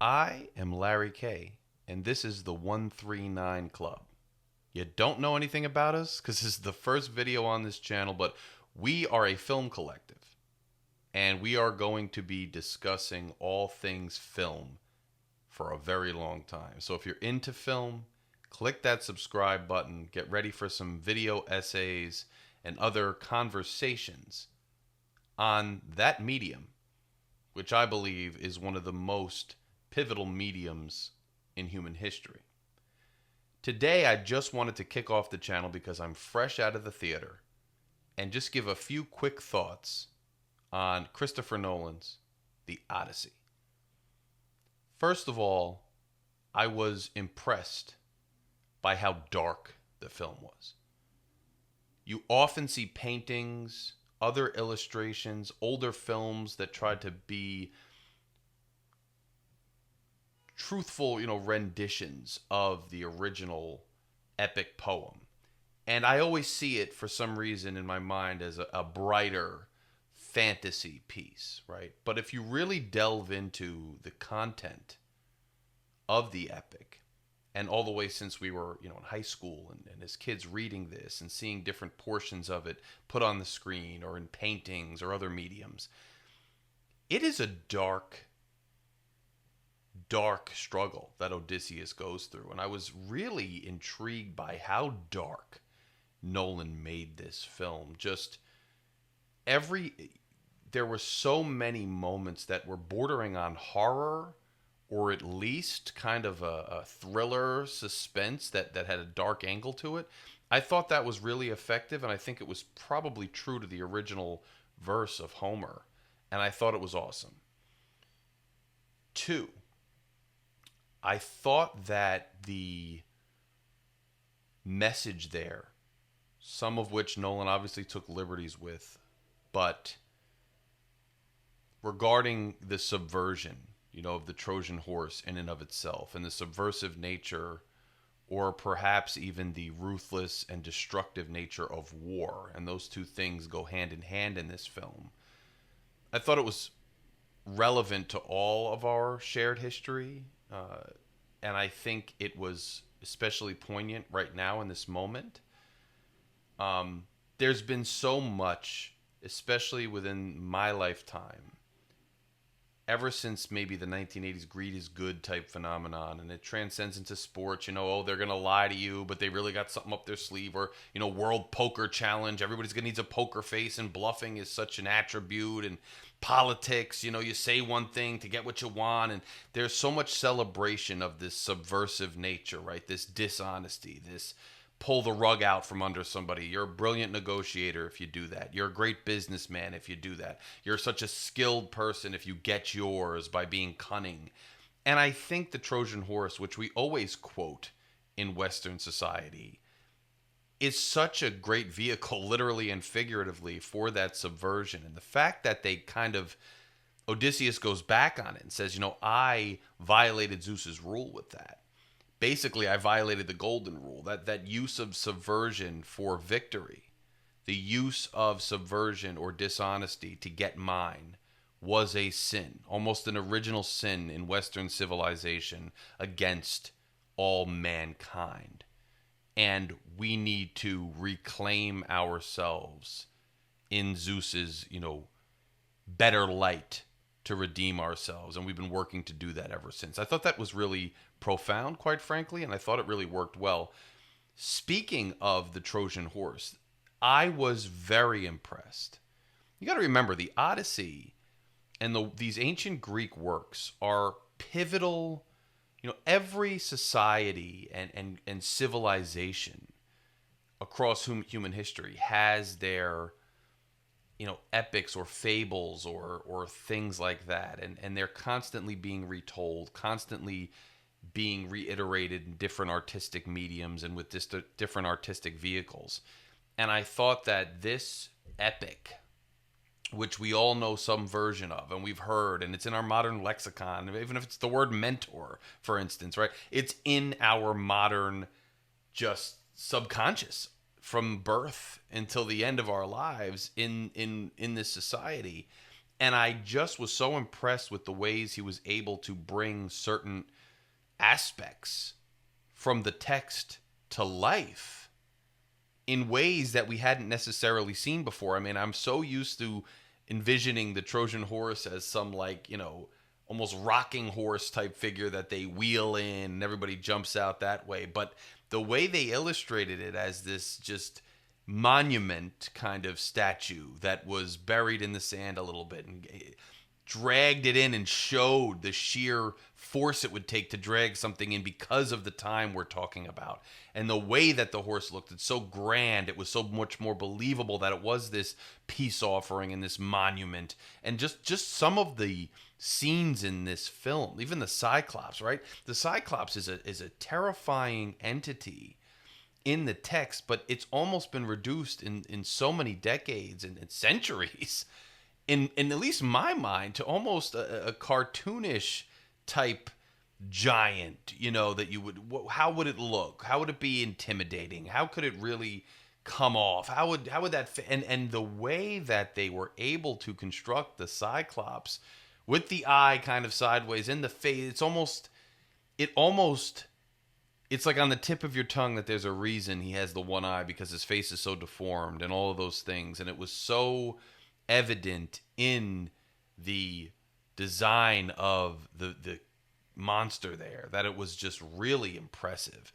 I am Larry K, and this is the 139 Club. You don't know anything about us because this is the first video on this channel, but we are a film collective, and we are going to be discussing all things film for a very long time. So if you're into film, click that subscribe button, get ready for some video essays and other conversations on that medium, which I believe is one of the most pivotal mediums in human history. Today, I just wanted to kick off the channel because I'm fresh out of the theater and just give a few quick thoughts on Christopher Nolan's The Odyssey. First of all, I was impressed by how dark the film was. You often see paintings, other illustrations, older films that tried to be truthful, renditions of the original epic poem. And I always see it for some reason in my mind as a brighter fantasy piece, right? But if you really delve into the content of the epic, and all the way since we were, in high school and as kids reading this and seeing different portions of it put on the screen or in paintings or other mediums, it is a dark struggle that Odysseus goes through. And I was really intrigued by how dark Nolan made this film. There were so many moments that were bordering on horror, or at least kind of a thriller suspense that had a dark angle to it. I thought that was really effective, and I think it was probably true to the original verse of Homer. And I thought it was awesome. Two, I thought that the message there, some of which Nolan obviously took liberties with, but regarding the subversion, of the Trojan horse in and of itself, and the subversive nature, or perhaps even the ruthless and destructive nature of war, and those two things go hand in hand in this film. I thought it was relevant to all of our shared history, and I think it was especially poignant right now in this moment. There's been so much, especially within my lifetime, ever since maybe the 1980s greed is good type phenomenon, and it transcends into sports. They're going to lie to you, but they really got something up their sleeve. Or, World Poker Challenge, everybody's going to need a poker face, and bluffing is such an attribute. And politics, you say one thing to get what you want. And there's so much celebration of this subversive nature, right? This dishonesty, this pull the rug out from under somebody. You're a brilliant negotiator if you do that. You're a great businessman if you do that. You're such a skilled person if you get yours by being cunning. And I think the Trojan horse, which we always quote in Western society, is such a great vehicle, literally and figuratively, for that subversion. And the fact that they Odysseus goes back on it and says, I violated Zeus's rule with that. Basically, I violated the golden rule, that use of subversion for victory, the use of subversion or dishonesty to get mine, was a sin, almost an original sin in Western civilization against all mankind. And we need to reclaim ourselves in Zeus's, better light to redeem ourselves. And we've been working to do that ever since. I thought that was really profound, quite frankly, and I thought it really worked well. Speaking of the Trojan horse, I was very impressed. You got to remember, the Odyssey and these ancient Greek works are pivotal. Every society and civilization across human history has their epics or fables or things like that, and they're constantly being retold, constantly being reiterated in different artistic mediums and with different artistic vehicles. And I thought that this epic, which we all know some version of and we've heard, and it's in our modern lexicon, even if it's the word mentor, for instance, right? It's in our modern just subconscious from birth until the end of our lives in this society. And I just was so impressed with the ways he was able to bring certain aspects from the text to life in ways that we hadn't necessarily seen before. I mean, I'm so used to envisioning the Trojan horse as some, like, almost rocking horse type figure that they wheel in and everybody jumps out that way. But the way they illustrated it as this just monument kind of statue that was buried in the sand a little bit and dragged it in and showed the sheer force it would take to drag something in because of the time we're talking about. And the way that the horse looked, it's so grand. It was so much more believable that it was this peace offering and this monument. And just some of the scenes in this film, even the Cyclops, right? The Cyclops is a terrifying entity in the text, but it's almost been reduced in so many decades and centuries in at least my mind to almost a cartoonish type giant, that you would, how would it look? How would it be intimidating? How could it really come off? How would that fit? And the way that they were able to construct the Cyclops with the eye kind of sideways in the face, it's like on the tip of your tongue that there's a reason he has the one eye, because his face is so deformed and all of those things. And it was so evident in the design of the monster there that it was just really impressive.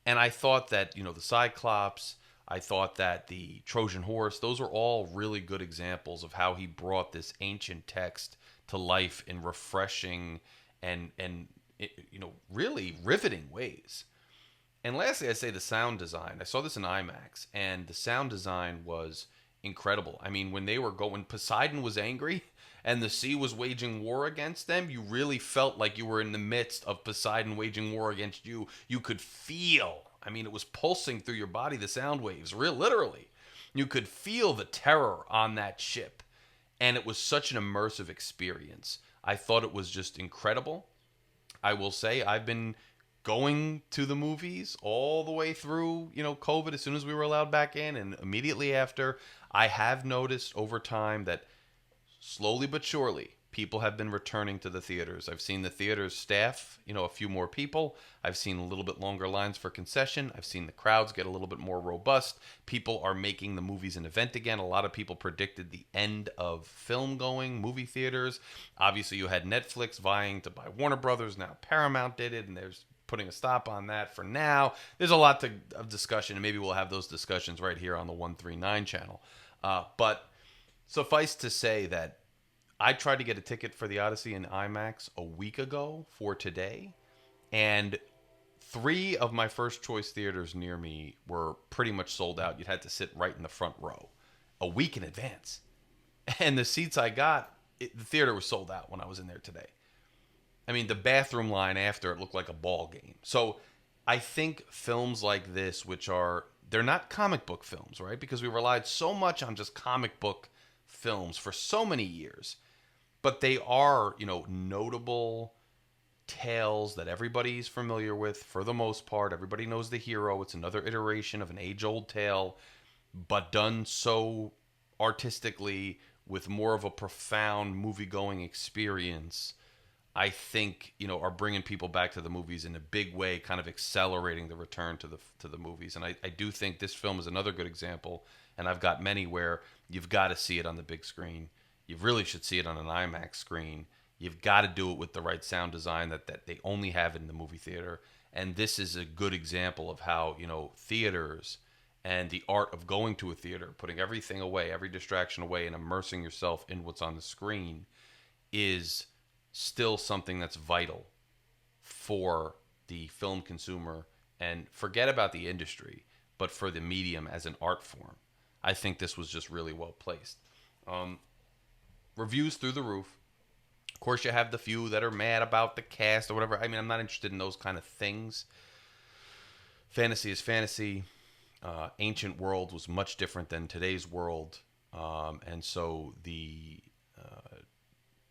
And I thought that, the Cyclops, I thought that the Trojan horse, those are all really good examples of how he brought this ancient text to life in refreshing and really riveting ways. And lastly, I say the sound design. I saw this in IMAX, and the sound design was incredible. I mean, when Poseidon was angry and the sea was waging war against them, you really felt like you were in the midst of Poseidon waging war against you. You could feel, I mean, it was pulsing through your body, the sound waves, real literally. You could feel the terror on that ship. And it was such an immersive experience. I thought it was just incredible. I will say I've been going to the movies all the way through, COVID, as soon as we were allowed back in, and immediately after. I have noticed over time that slowly but surely people have been returning to the theaters. I've seen the theaters staff, a few more people. I've seen a little bit longer lines for concession. I've seen the crowds get a little bit more robust. People are making the movies an event again. A lot of people predicted the end of film going, movie theaters. Obviously, you had Netflix vying to buy Warner Brothers. Now Paramount did it, and there's putting a stop on that for now. There's a lot of discussion, and maybe we'll have those discussions right here on the 139 channel. But suffice to say that I tried to get a ticket for the Odyssey in IMAX a week ago for today, and 3 of my first choice theaters near me were pretty much sold out. You'd had to sit right in the front row a week in advance. And the seats I got, the theater was sold out when I was in there today. I mean, the bathroom line after it looked like a ball game. So I think films like this, they're not comic book films, right? Because we relied so much on just comic book films for so many years. But they are, notable tales that everybody's familiar with for the most part. Everybody knows the hero. It's another iteration of an age-old tale, but done so artistically with more of a profound movie-going experience. I think, are bringing people back to the movies in a big way, kind of accelerating the return to the movies. And I do think this film is another good example, and I've got many where you've got to see it on the big screen. You really should see it on an IMAX screen. You've got to do it with the right sound design that they only have in the movie theater. And this is a good example of how, theaters and the art of going to a theater, putting everything away, every distraction away, and immersing yourself in what's on the screen is still something that's vital for the film consumer. And forget about the industry, but for the medium as an art form. I think this was just really well placed. Reviews through the roof. Of course, you have the few that are mad about the cast or whatever. I mean, I'm not interested in those kind of things. Fantasy is fantasy. Ancient world was much different than today's world. And so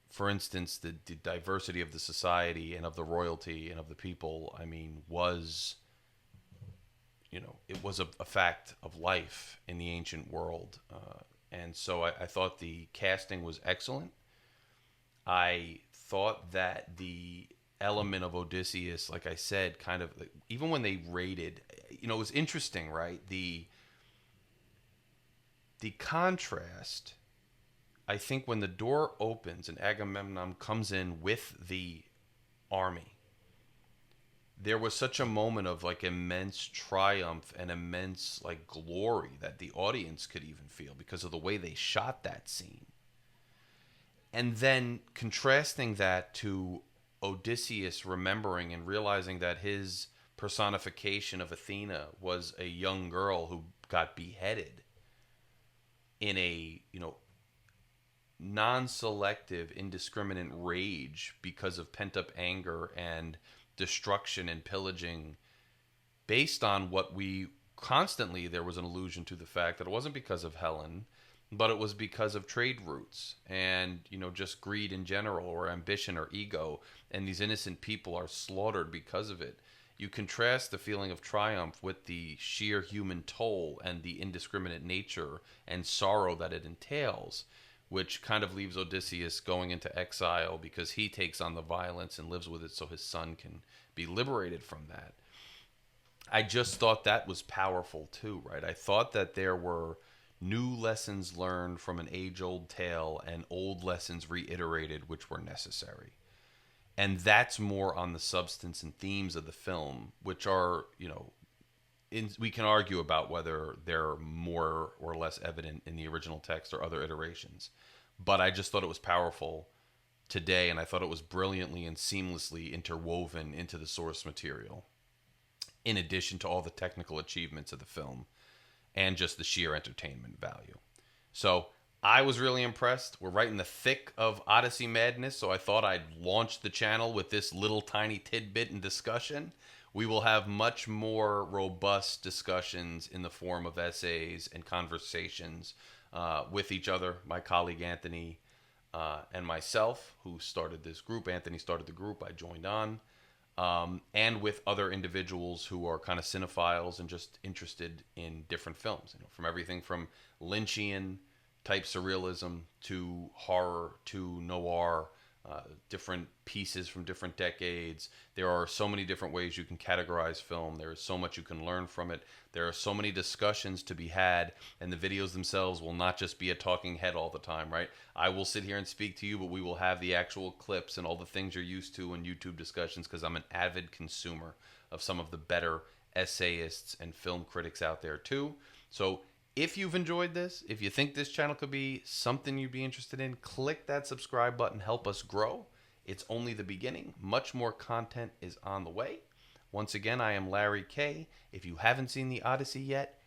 for instance, the diversity of the society and of the royalty and of the people, I mean, was, it was a fact of life in the ancient world. And so I thought the casting was excellent. I thought that the element of Odysseus, like I said, kind of even when they raided, it was interesting, right? The contrast. I think when the door opens and Agamemnon comes in with the army, there was such a moment of like immense triumph and immense like glory that the audience could even feel because of the way they shot that scene. And then contrasting that to Odysseus remembering and realizing that his personification of Athena was a young girl who got beheaded in a, non-selective, indiscriminate rage because of pent-up anger and destruction and pillaging based on what we constantly there was an allusion to the fact that it wasn't because of Helen, but it was because of trade routes and just greed in general or ambition or ego, and these innocent people are slaughtered because of it. You contrast the feeling of triumph with the sheer human toll and the indiscriminate nature and sorrow that it entails, which kind of leaves Odysseus going into exile because he takes on the violence and lives with it so his son can be liberated from that. I just thought that was powerful too, right? I thought that there were new lessons learned from an age old tale and old lessons reiterated, which were necessary. And that's more on the substance and themes of the film, which are, we can argue about whether they're more or less evident in the original text or other iterations. But I just thought it was powerful today, and I thought it was brilliantly and seamlessly interwoven into the source material, in addition to all the technical achievements of the film and just the sheer entertainment value. So I was really impressed. We're right in the thick of Odyssey madness, so I thought I'd launch the channel with this little tiny tidbit in discussion. We will have much more robust discussions in the form of essays and conversations with each other, my colleague Anthony and myself, who started this group. Anthony started the group, I joined on. And with other individuals who are kind of cinephiles and just interested in different films, from everything from Lynchian type surrealism to horror to noir, different pieces from different decades. There are so many different ways you can categorize film. There is so much you can learn from it. There are so many discussions to be had, and the videos themselves will not just be a talking head all the time, right? I will sit here and speak to you, but we will have the actual clips and all the things you're used to in YouTube discussions because I'm an avid consumer of some of the better essayists and film critics out there too. So if you've enjoyed this, if you think this channel could be something you'd be interested in, click that subscribe button, help us grow. It's only the beginning. Much more content is on the way. Once again, I am Larry K. If you haven't seen the Odyssey yet,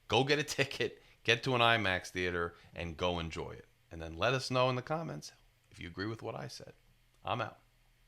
go get a ticket, get to an IMAX theater, and go enjoy it. And then let us know in the comments if you agree with what I said. I'm out.